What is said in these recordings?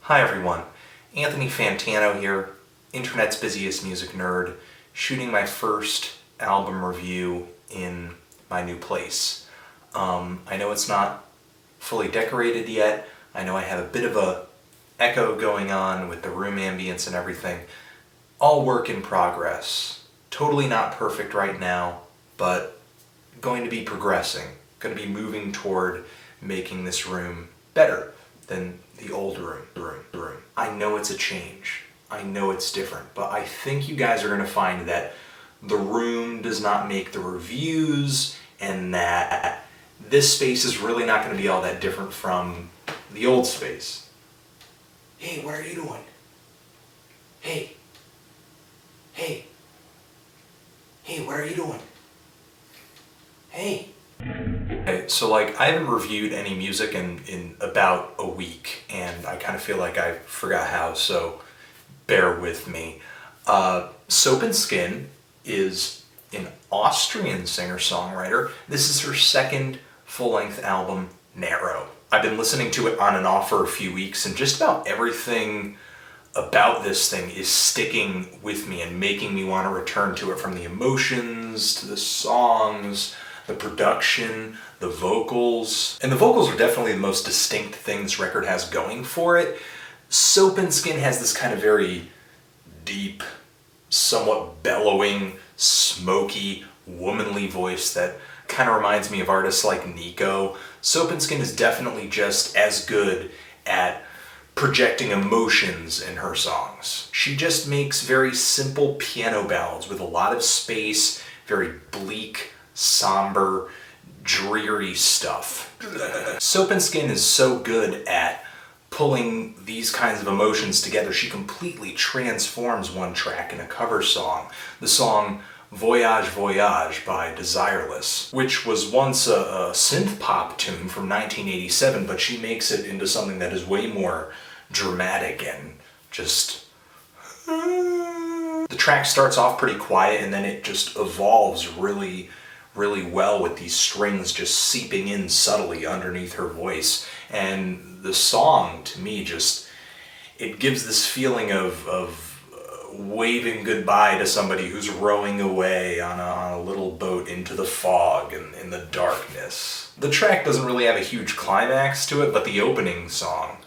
Hi everyone, Anthony Fantano here, internet's busiest music nerd, shooting my first album review in my new place. I know it's not fully decorated yet. I know I have a bit of a echo going on with the room ambience and everything. All work in progress. Totally not perfect right now, but going to be progressing. Going to be moving toward making this room better than the old room. I know it's a change. I know it's different, but I think you guys are going to find that the room does not make the reviews, and that this space is really not going to be all that different from the old space. Hey, what are you doing? Hey, what are you doing? Hey. Okay, so I haven't reviewed any music in about a week, and I kind of feel like I forgot how, so bear with me. Soap&Skin is an Austrian singer-songwriter. This is her second full-length album, Narrow. I've been listening to it on and off for a few weeks, and just about everything about this thing is sticking with me and making me want to return to it, from the emotions to the songs, the production, the vocals. And the vocals are definitely the most distinct thing this record has going for it. Soap&Skin has this kind of very deep, somewhat bellowing, smoky, womanly voice that kind of reminds me of artists like Nico. Soap&Skin is definitely just as good at projecting emotions in her songs. She just makes very simple piano ballads with a lot of space, very bleak, somber, dreary stuff. Soap&Skin is so good at pulling these kinds of emotions together. She completely transforms one track in a cover song. The song Voyage, Voyage by Desireless, which was once a synth pop tune from 1987, but she makes it into something that is way more dramatic and just... The track starts off pretty quiet, and then it just evolves really well with these strings just seeping in subtly underneath her voice. And the song, to me, just, it gives this feeling of waving goodbye to somebody who's rowing away on a little boat into the fog and in the darkness. The track doesn't really have a huge climax to it, but the opening song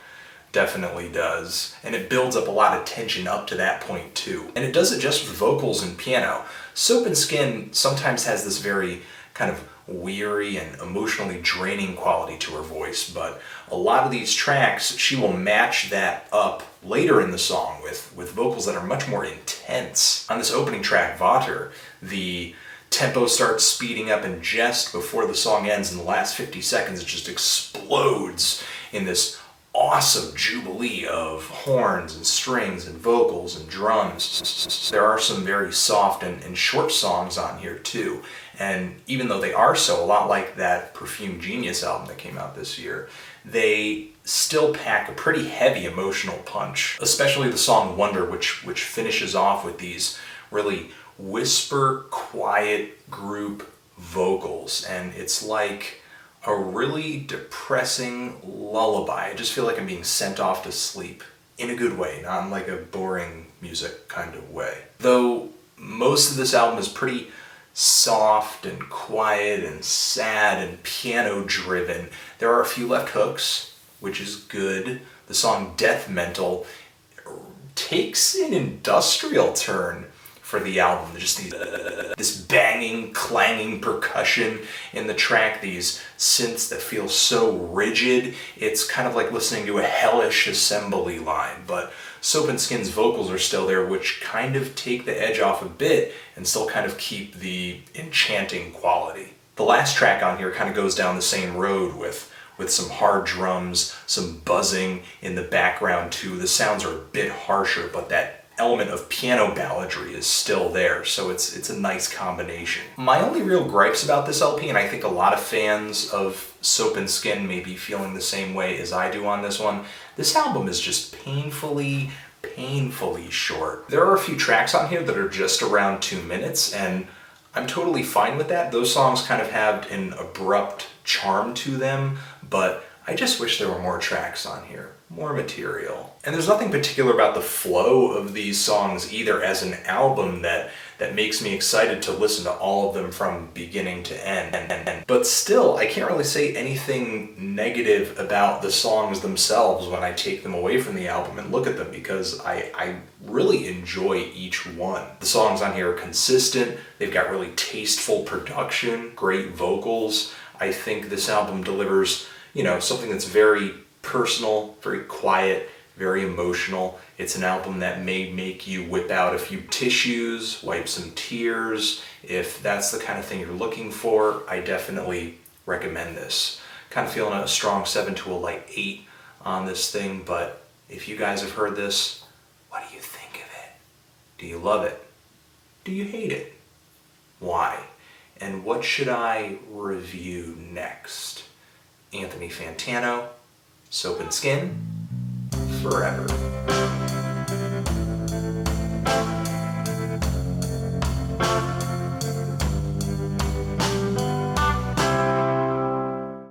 definitely does, and it builds up a lot of tension up to that point too. And it does it just with vocals and piano. Soap&Skin sometimes has this very kind of weary and emotionally draining quality to her voice, but a lot of these tracks, she will match that up later in the song with vocals that are much more intense. On this opening track, Vawter, the tempo starts speeding up, and just before the song ends, in the last 50 seconds, it just explodes in this awesome jubilee of horns and strings and vocals and drums. There are some very soft and short songs on here too, and even though they are so a lot like that Perfume Genius album that came out this year, they still pack a pretty heavy emotional punch, especially the song Wonder, which finishes off with these really whisper, quiet group vocals, and it's like a really depressing lullaby. I just feel like I'm being sent off to sleep in a good way, not in like a boring music kind of way. Though most of this album is pretty soft and quiet and sad and piano driven, there are a few left hooks, which is good. The song Death Mental takes an industrial turn for the album. Just this banging, clanging percussion in the track, these synths that feel so rigid. It's kind of like listening to a hellish assembly line, but Soap&Skin's vocals are still there, which kind of take the edge off a bit and still kind of keep the enchanting quality. The last track on here kind of goes down the same road with some hard drums, some buzzing in the background too. The sounds are a bit harsher, but that element of piano balladry is still there, so it's a nice combination. My only real gripes about this LP, and I think a lot of fans of Soap&Skin may be feeling the same way as I do on this one, this album is just painfully short. There are a few tracks on here that are just around 2 minutes, and I'm totally fine with that. Those songs kind of have an abrupt charm to them, but I just wish there were more tracks on here. more material. And there's nothing particular about the flow of these songs either as an album that makes me excited to listen to all of them from beginning to end. But still, I can't really say anything negative about the songs themselves when I take them away from the album and look at them, because I really enjoy each one. The songs on here are consistent, they've got really tasteful production, great vocals. I think this album delivers, something that's very personal, very quiet, very emotional. It's an album that may make you whip out a few tissues, wipe some tears. If that's the kind of thing you're looking for, I definitely recommend this. Kind of feeling a strong 7 to a light 8 on this thing, but if you guys have heard this, what do you think of it? Do you love it? Do you hate it? Why? And what should I review next? Anthony Fantano, Soap and Skin, forever.